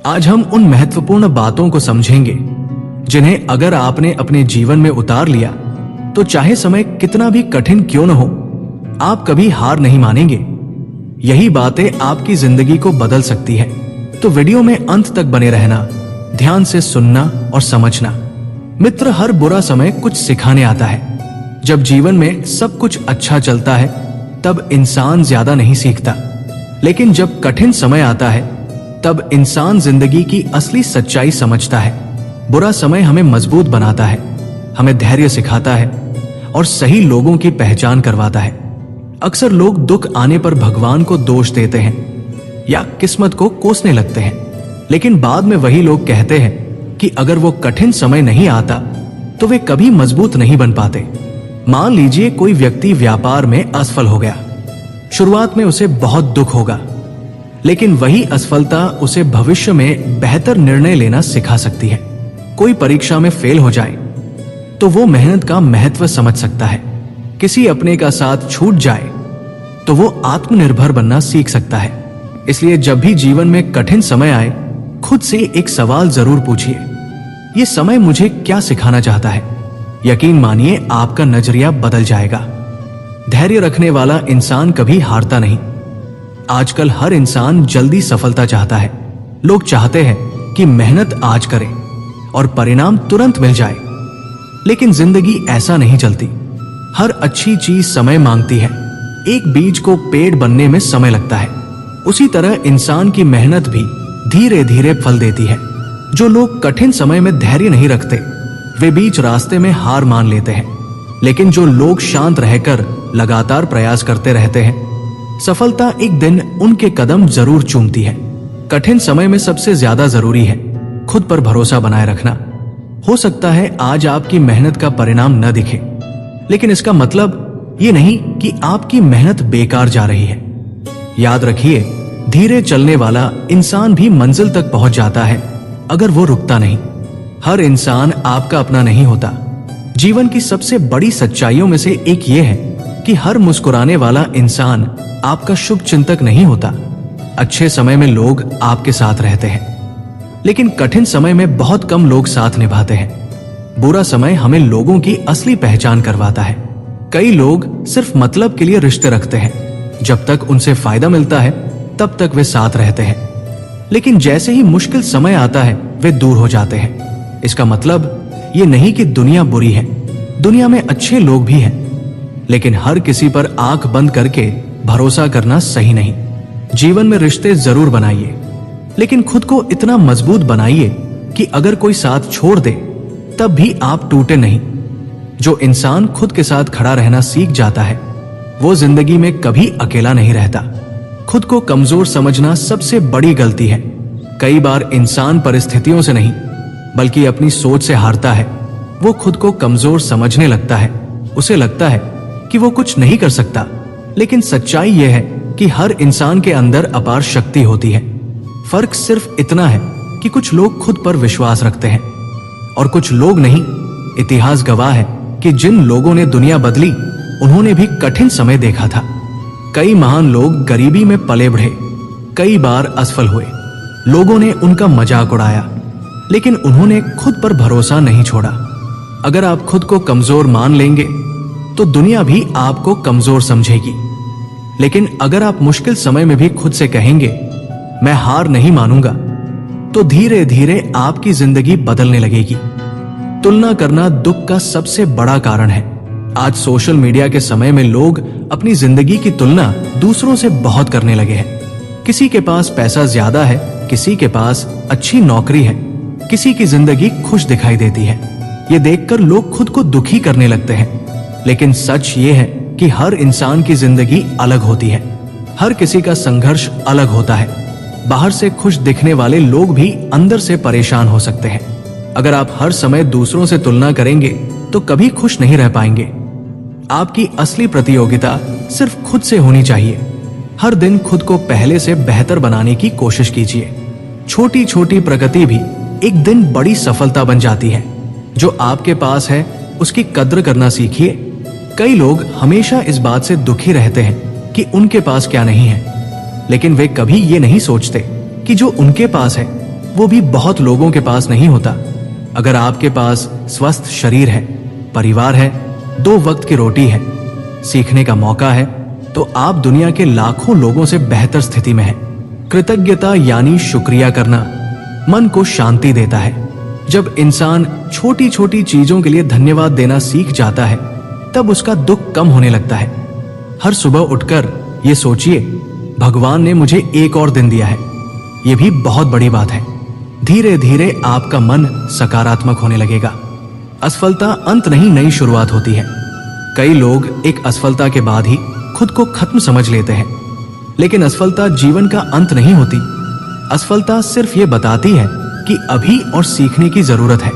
आज हम उन महत्वपूर्ण बातों को समझेंगे जिन्हें अगर आपने अपने जीवन में उतार लिया तो चाहे समय कितना भी कठिन क्यों न हो, आप कभी हार नहीं मानेंगे। यही बातें आपकी जिंदगी को बदल सकती है। तो वीडियो में अंत तक बने रहना, ध्यान से सुनना और समझना। मित्र, हर बुरा समय कुछ सिखाने आता है। जब जीवन में सब कुछ अच्छा चलता है तब इंसान ज्यादा नहीं सीखता, लेकिन जब कठिन समय आता है तब इंसान जिंदगी की असली सच्चाई समझता है। बुरा समय हमें मजबूत बनाता है, हमें धैर्य सिखाता है और सही लोगों की पहचान करवाता है। अक्सर लोग दुख आने पर भगवान को दोष देते हैं या किस्मत को कोसने लगते हैं, लेकिन बाद में वही लोग कहते हैं कि अगर वो कठिन समय नहीं आता तो वे कभी मजबूत नहीं बन पाते। मान लीजिए कोई व्यक्ति व्यापार में असफल हो गया। शुरुआत में उसे बहुत दुख होगा, लेकिन वही असफलता उसे भविष्य में बेहतर निर्णय लेना सिखा सकती है। कोई परीक्षा में फेल हो जाए तो वो मेहनत का महत्व समझ सकता है। किसी अपने का साथ छूट जाए तो वो आत्मनिर्भर बनना सीख सकता है। इसलिए जब भी जीवन में कठिन समय आए, खुद से एक सवाल जरूर पूछिए, ये समय मुझे क्या सिखाना चाहता है? यकीन मानिए आपका नजरिया बदल जाएगा। धैर्य रखने वाला इंसान कभी हारता नहीं। आजकल हर इंसान जल्दी सफलता चाहता है। लोग चाहते हैं कि मेहनत आज करें और परिणाम तुरंत मिल जाए, लेकिन जिंदगी ऐसा नहीं चलती। हर अच्छी चीज समय मांगती है। एक बीज को पेड़ बनने में समय लगता है, उसी तरह इंसान की मेहनत भी धीरे धीरे फल देती है। जो लोग कठिन समय में धैर्य नहीं रखते वे बीच रास्ते में हार मान लेते हैं, लेकिन जो लोग शांत रहकर लगातार प्रयास करते रहते हैं, सफलता एक दिन उनके कदम जरूर चूमती है। कठिन समय में सबसे ज्यादा जरूरी है खुद पर भरोसा बनाए रखना। हो सकता है आज आपकी मेहनत का परिणाम न दिखे, लेकिन इसका मतलब ये नहीं कि आपकी मेहनत बेकार जा रही है। याद रखिए, धीरे चलने वाला इंसान भी मंजिल तक पहुंच जाता है अगर वो रुकता नहीं। हर इंसान आपका अपना नहीं होता। जीवन की सबसे बड़ी सच्चाइयों में से एक ये है कि हर मुस्कुराने वाला इंसान आपका शुभ चिंतक नहीं होता। अच्छे समय में लोग आपके साथ रहते हैं, लेकिन कठिन समय में बहुत कम लोग साथ निभाते हैं। बुरा समय हमें लोगों की असली पहचान करवाता है। कई लोग सिर्फ मतलब के लिए रिश्ते रखते हैं। जब तक उनसे फायदा मिलता है तब तक वे साथ रहते हैं, लेकिन जैसे ही मुश्किल समय आता है वे दूर हो जाते हैं। इसका मतलब ये नहीं कि दुनिया बुरी है, दुनिया में अच्छे लोग भी हैं, लेकिन हर किसी पर आंख बंद करके भरोसा करना सही नहीं। जीवन में रिश्ते जरूर बनाइए, लेकिन खुद को इतना मजबूत बनाइए कि अगर कोई साथ छोड़ दे तब भी आप टूटे नहीं। जो इंसान खुद के साथ खड़ा रहना सीख जाता है वो जिंदगी में कभी अकेला नहीं रहता। खुद को कमजोर समझना सबसे बड़ी गलती है। कई बार इंसान परिस्थितियों से नहीं बल्कि अपनी सोच से हारता है। वो खुद को कमजोर समझने लगता है। उसे लगता है कि वो कुछ नहीं कर सकता, लेकिन सच्चाई यह है कि हर इंसान के अंदर अपार शक्ति होती है। फर्क सिर्फ इतना है कि कुछ लोग खुद पर विश्वास रखते हैं और कुछ लोग नहीं। इतिहास गवाह है कि जिन लोगों ने दुनिया बदली उन्होंने भी कठिन समय देखा था। कई महान लोग गरीबी में पले बढ़े, कई बार असफल हुए। लोगों ने उनका मजाक उड़ाया, लेकिन उन्होंने खुद पर भरोसा नहीं छोड़ा। अगर आप खुद को कमजोर मान लेंगे तो दुनिया भी आपको कमजोर समझेगी, लेकिन अगर आप मुश्किल समय में भी खुद से कहेंगे मैं हार नहीं मानूंगा, तो धीरे धीरे आपकी जिंदगी बदलने लगेगी। तुलना करना दुख का सबसे बड़ा कारण है। आज सोशल मीडिया के समय में लोग अपनी जिंदगी की तुलना दूसरों से बहुत करने लगे हैं। किसी के पास पैसा ज्यादा है, किसी के पास अच्छी नौकरी है, किसी की जिंदगी खुश दिखाई देती है। ये देखकर लोग खुद को दुखी करने लगते हैं, लेकिन सच ये है कि हर इंसान की जिंदगी अलग होती है। हर किसी का संघर्ष अलग होता है। बाहर से खुश दिखने वाले लोग भी अंदर से परेशान हो सकते हैं। अगर आप हर समय दूसरों से तुलना करेंगे तो कभी खुश नहीं रह पाएंगे। आपकी असली प्रतियोगिता सिर्फ खुद से होनी चाहिए। हर दिन खुद को पहले से बेहतर बनाने की कोशिश कीजिए। छोटी छोटी प्रगति भी एक दिन बड़ी सफलता बन जाती है। जो आपके पास है उसकी कद्र करना सीखिए। कई लोग हमेशा इस बात से दुखी रहते हैं कि उनके पास क्या नहीं है, लेकिन वे कभी ये नहीं सोचते कि जो उनके पास है वो भी बहुत लोगों के पास नहीं होता। अगर आपके पास स्वस्थ शरीर है, परिवार है, 2 वक्त की रोटी है, सीखने का मौका है, तो आप दुनिया के लाखों लोगों से बेहतर स्थिति में हैं। कृतज्ञता यानी शुक्रिया करना मन को शांति देता है। जब इंसान छोटी छोटी चीजों के लिए धन्यवाद देना सीख जाता है, तब उसका दुख कम होने लगता है। हर सुबह उठकर ये सोचिए, भगवान ने मुझे एक और दिन दिया है, ये भी बहुत बड़ी बात है। धीरे धीरे आपका मन सकारात्मक होने लगेगा। असफलता अंत नहीं, नई शुरुआत होती है। कई लोग एक असफलता के बाद ही खुद को खत्म समझ लेते हैं, लेकिन असफलता जीवन का अंत नहीं होती। असफलता सिर्फ ये बताती है कि अभी और सीखने की जरूरत है।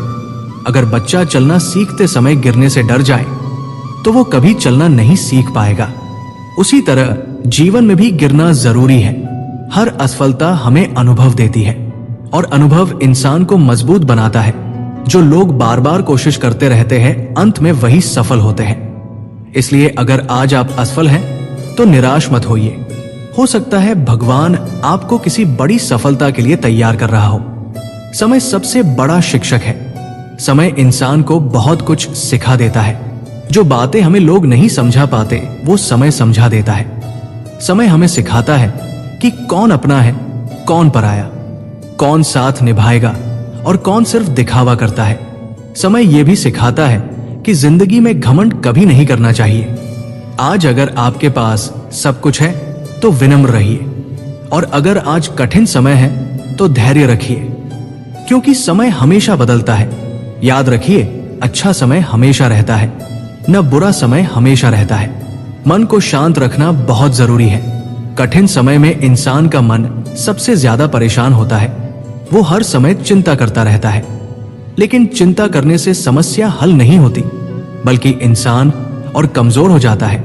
अगर बच्चा चलना सीखते समय गिरने से डर जाए तो वो कभी चलना नहीं सीख पाएगा। उसी तरह जीवन में भी गिरना जरूरी है। हर असफलता हमें अनुभव देती है और अनुभव इंसान को मजबूत बनाता है। जो लोग बार बार कोशिश करते रहते हैं, अंत में वही सफल होते हैं। इसलिए अगर आज आप असफल हैं तो निराश मत होइए। हो सकता है भगवान आपको किसी बड़ी सफलता के लिए तैयार कर रहा हो। समय सबसे बड़ा शिक्षक है। समय इंसान को बहुत कुछ सिखा देता है। जो बातें हमें लोग नहीं समझा पाते, वो समय समझा देता है। समय हमें सिखाता है कि कौन अपना है, कौन पराया, कौन साथ निभाएगा और कौन सिर्फ दिखावा करता है। समय यह भी सिखाता है कि जिंदगी में घमंड कभी नहीं करना चाहिए। आज अगर आपके पास सब कुछ है तो विनम्र रहिए, और अगर आज कठिन समय है तो धैर्य रखिए, क्योंकि समय हमेशा बदलता है। याद रखिए, अच्छा समय हमेशा रहता है, न बुरा समय हमेशा रहता है। मन को शांत रखना बहुत जरूरी है। कठिन समय में इंसान का मन सबसे ज्यादा परेशान होता है। वो हर समय चिंता करता रहता है, लेकिन चिंता करने से समस्या हल नहीं होती, बल्कि इंसान और कमजोर हो जाता है।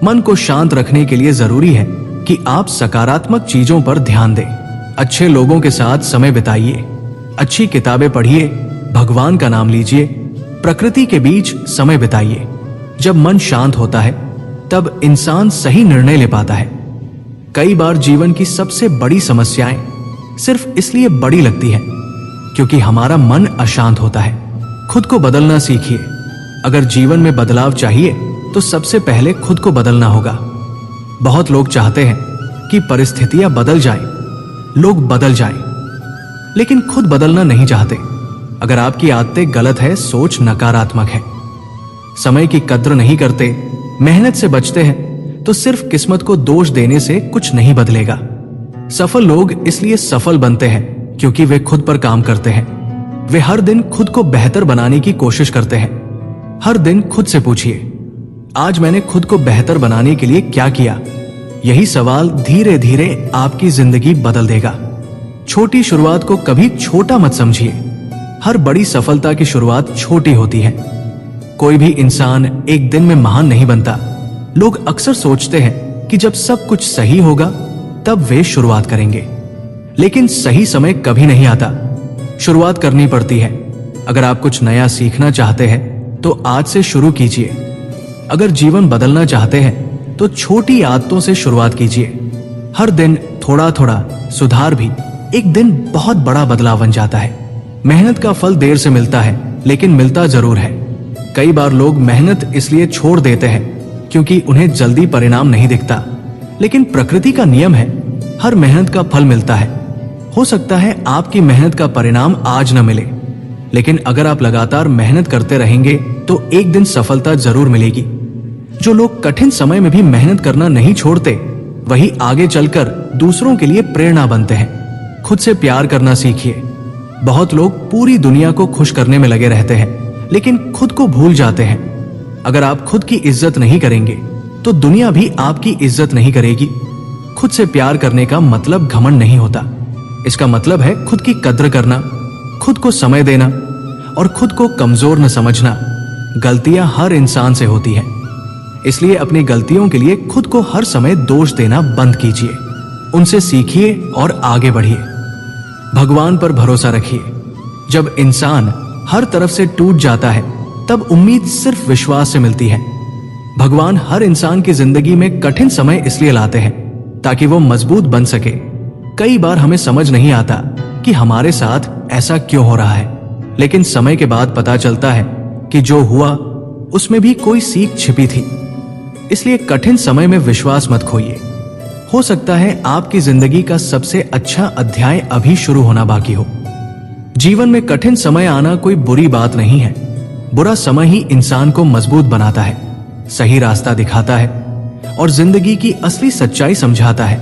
मन को शांत रखने के लिए जरूरी है कि आप सकारात्मक चीजों पर ध्यान दें। अच्छे लोगों के साथ समय बिताइए, अच्छी किताबें पढ़िए, भगवान का नाम लीजिए, प्रकृति के बीच समय बिताइए। जब मन शांत होता है तब इंसान सही निर्णय ले पाता है। कई बार जीवन की सबसे बड़ी समस्याएं सिर्फ इसलिए बड़ी लगती है क्योंकि हमारा मन अशांत होता है। खुद को बदलना सीखिए। अगर जीवन में बदलाव चाहिए तो सबसे पहले खुद को बदलना होगा। बहुत लोग चाहते हैं कि परिस्थितियां बदल जाएं, लोग बदल जाएं, लेकिन खुद बदलना नहीं चाहते। अगर आपकी आदतें गलत है, सोच नकारात्मक है, समय की कद्र नहीं करते, मेहनत से बचते हैं, तो सिर्फ किस्मत को दोष देने से कुछ नहीं बदलेगा। सफल लोग इसलिए सफल बनते हैं क्योंकि वे खुद पर काम करते हैं। वे हर दिन खुद को बेहतर बनाने की कोशिश करते हैं। हर दिन खुद से पूछिए, आज मैंने खुद को बेहतर बनाने के लिए क्या किया? यही सवाल धीरे धीरे आपकी जिंदगी बदल देगा। छोटी शुरुआत को कभी छोटा मत समझिए। हर बड़ी सफलता की शुरुआत छोटी होती है। कोई भी इंसान एक दिन में महान नहीं बनता। लोग अक्सर सोचते हैं कि जब सब कुछ सही होगा तब वे शुरुआत करेंगे, लेकिन सही समय कभी नहीं आता। शुरुआत करनी पड़ती है। अगर आप कुछ नया सीखना चाहते हैं तो आज से शुरू कीजिए। अगर जीवन बदलना चाहते हैं तो छोटी आदतों से शुरुआत कीजिए। हर दिन थोड़ा थोड़ा सुधार भी एक दिन बहुत बड़ा बदलाव बन जाता है। मेहनत का फल देर से मिलता है, लेकिन मिलता जरूर है। कई बार लोग मेहनत इसलिए छोड़ देते हैं क्योंकि उन्हें जल्दी परिणाम नहीं दिखता, लेकिन प्रकृति का नियम है, हर मेहनत का फल मिलता है। हो सकता है आपकी मेहनत का परिणाम आज न मिले, लेकिन अगर आप लगातार मेहनत करते रहेंगे तो एक दिन सफलता जरूर मिलेगी। जो लोग कठिन समय में भी मेहनत करना नहीं छोड़ते, वही आगे चलकर दूसरों के लिए प्रेरणा बनते हैं। खुद से प्यार करना सीखिए। बहुत लोग पूरी दुनिया को खुश करने में लगे रहते हैं, लेकिन खुद को भूल जाते हैं। अगर आप खुद की इज्जत नहीं करेंगे तो दुनिया भी आपकी इज्जत नहीं करेगी। खुद से प्यार करने का मतलब घमंड नहीं होता। इसका मतलब है खुद की कद्र करना, खुद को समय देना और खुद को कमजोर न समझना। गलतियां हर इंसान से होती हैं, इसलिए अपनी गलतियों के लिए खुद को हर समय दोष देना बंद कीजिए। उनसे सीखिए और आगे बढ़िए। भगवान पर भरोसा रखिए। जब इंसान हर तरफ से टूट जाता है तब उम्मीद सिर्फ विश्वास से मिलती है। भगवान हर इंसान की जिंदगी में कठिन समय इसलिए लाते हैं ताकि वो मजबूत बन सके। कई बार हमें समझ नहीं आता कि हमारे साथ ऐसा क्यों हो रहा है, लेकिन समय के बाद पता चलता है कि जो हुआ उसमें भी कोई सीख छिपी थी। इसलिए कठिन समय में विश्वास मत खोइए। हो सकता है आपकी जिंदगी का सबसे अच्छा अध्याय अभी शुरू होना बाकी हो। जीवन में कठिन समय आना कोई बुरी बात नहीं है। बुरा समय ही इंसान को मजबूत बनाता है, सही रास्ता दिखाता है और जिंदगी की असली सच्चाई समझाता है।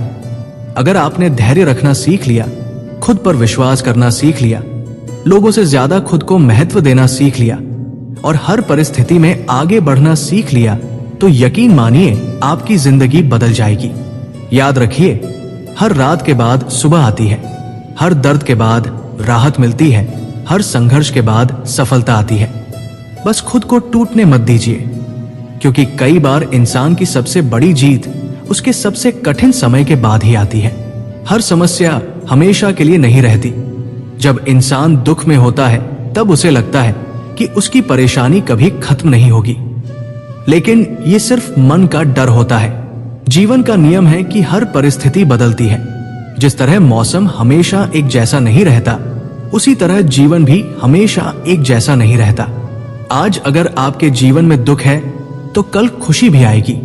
अगर आपने धैर्य रखना सीख लिया, खुद पर विश्वास करना सीख लिया, लोगों से ज्यादा खुद को महत्व देना सीख लिया और हर परिस्थिति में आगे बढ़ना सीख लिया, तो यकीन मानिए आपकी जिंदगी बदल जाएगी। याद रखिए, हर रात के बाद सुबह आती है, हर दर्द के बाद राहत मिलती है, हर संघर्ष के बाद सफलता आती है। बस खुद को टूटने मत दीजिए, क्योंकि कई बार इंसान की सबसे बड़ी जीत उसके सबसे कठिन समय के बाद ही आती है। हर समस्या हमेशा के लिए नहीं रहती। जब इंसान दुख में होता है तब उसे लगता है कि उसकी परेशानी कभी खत्म नहीं होगी, लेकिन ये सिर्फ मन का डर होता है। जीवन का नियम है कि हर परिस्थिति बदलती है। जिस तरह मौसम हमेशा एक जैसा नहीं रहता, उसी तरह जीवन भी हमेशा एक जैसा नहीं रहता। आज अगर आपके जीवन में दुख है तो कल खुशी भी आएगी।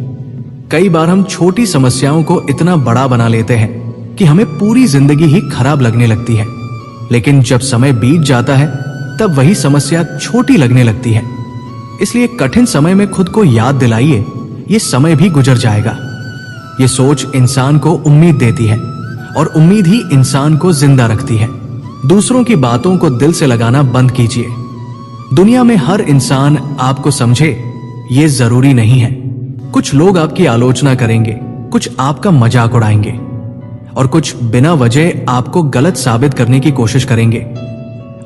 कई बार हम छोटी समस्याओं को इतना बड़ा बना लेते हैं कि हमें पूरी जिंदगी ही खराब लगने लगती है, लेकिन जब समय बीत जाता है तब वही समस्या छोटी लगने लगती है। इसलिए कठिन समय में खुद को याद दिलाइए, ये समय भी गुजर जाएगा। ये सोच इंसान को उम्मीद देती है और उम्मीद ही इंसान को जिंदा रखती है। दूसरों की बातों को दिल से लगाना बंद कीजिए। दुनिया में हर इंसान आपको समझे ये जरूरी नहीं है। कुछ लोग आपकी आलोचना करेंगे, कुछ आपका मजाक उड़ाएंगे और कुछ बिना वजह आपको गलत साबित करने की कोशिश करेंगे।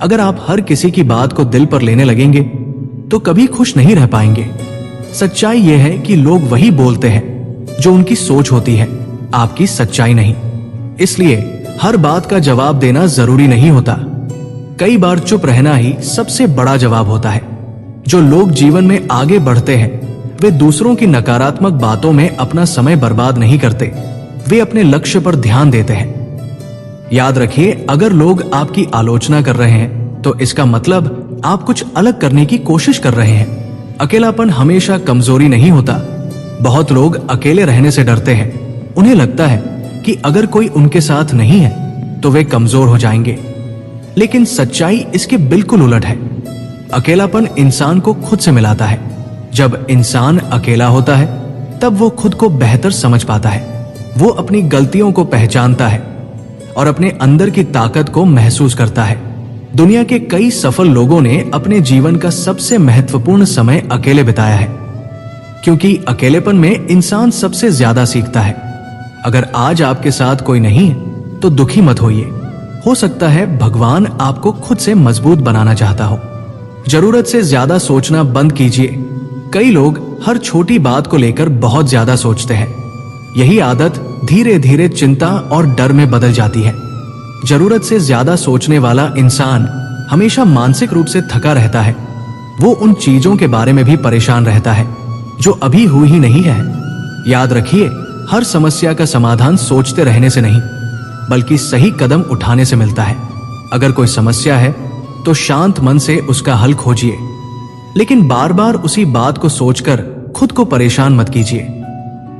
अगर आप हर किसी की बात को दिल पर लेने लगेंगे तो कभी खुश नहीं रह पाएंगे। सच्चाई यह है कि लोग वही बोलते हैं जो उनकी सोच होती है, आपकी सच्चाई नहीं। इसलिए हर बात का जवाब देना जरूरी नहीं होता। कई बार चुप रहना ही सबसे बड़ा जवाब होता है। जो लोग जीवन में आगे बढ़ते हैं वे दूसरों की नकारात्मक बातों में अपना समय बर्बाद नहीं करते, वे अपने लक्ष्य पर ध्यान देते हैं। याद रखिए, अगर लोग आपकी आलोचना कर रहे हैं तो इसका मतलब आप कुछ अलग करने की कोशिश कर रहे हैं। अकेलापन हमेशा कमजोरी नहीं होता। बहुत लोग अकेले रहने से डरते हैं। उन्हें लगता है कि अगर कोई उनके साथ नहीं है तो वे कमजोर हो जाएंगे, लेकिन सच्चाई इसके बिल्कुल उलट है। अकेलापन इंसान को खुद से मिलाता है। जब इंसान अकेला होता है तब वो खुद को बेहतर समझ पाता है। वो अपनी गलतियों को पहचानता है और अपने अंदर की ताकत को महसूस करता है। दुनिया के कई सफल लोगों ने अपने जीवन का सबसे महत्वपूर्ण समय अकेले बिताया है, क्योंकि अकेलेपन में इंसान सबसे ज्यादा सीखता है। अगर आज आपके साथ कोई नहीं है तो दुखी मत होइए। हो सकता है भगवान आपको खुद से मजबूत बनाना चाहता हो। जरूरत से ज्यादा सोचना बंद कीजिए। कई लोग हर छोटी बात को लेकर बहुत ज्यादा सोचते हैं। यही आदत धीरे धीरे चिंता और डर में बदल जाती है। जरूरत से ज्यादा सोचने वाला इंसान हमेशा मानसिक रूप से थका रहता है। वो उन चीजों के बारे में भी परेशान रहता है जो अभी हुई ही नहीं है। याद रखिए, हर समस्या का समाधान सोचते रहने से नहीं, बल्कि सही कदम उठाने से मिलता है। अगर कोई समस्या है तो शांत मन से उसका हल खोजिए, लेकिन बार बार उसी बात को सोचकर खुद को परेशान मत कीजिए।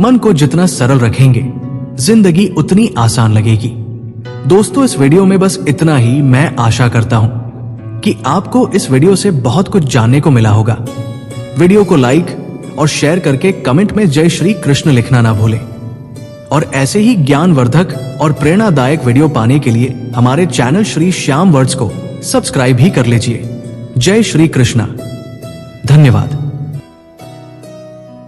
मन को जितना सरल रखेंगे, जिंदगी उतनी आसान लगेगी। दोस्तों, इस वीडियो में बस इतना ही। मैं आशा करता हूं कि आपको इस वीडियो से बहुत कुछ जानने को मिला होगा। वीडियो को लाइक और शेयर करके कमेंट में जय श्री कृष्ण लिखना ना भूलें। और ऐसे ही ज्ञानवर्धक और प्रेरणादायक वीडियो पाने के लिए हमारे चैनल श्री श्याम वर्ड्स को सब्सक्राइब भी कर लीजिए। जय श्री कृष्णा। धन्यवाद।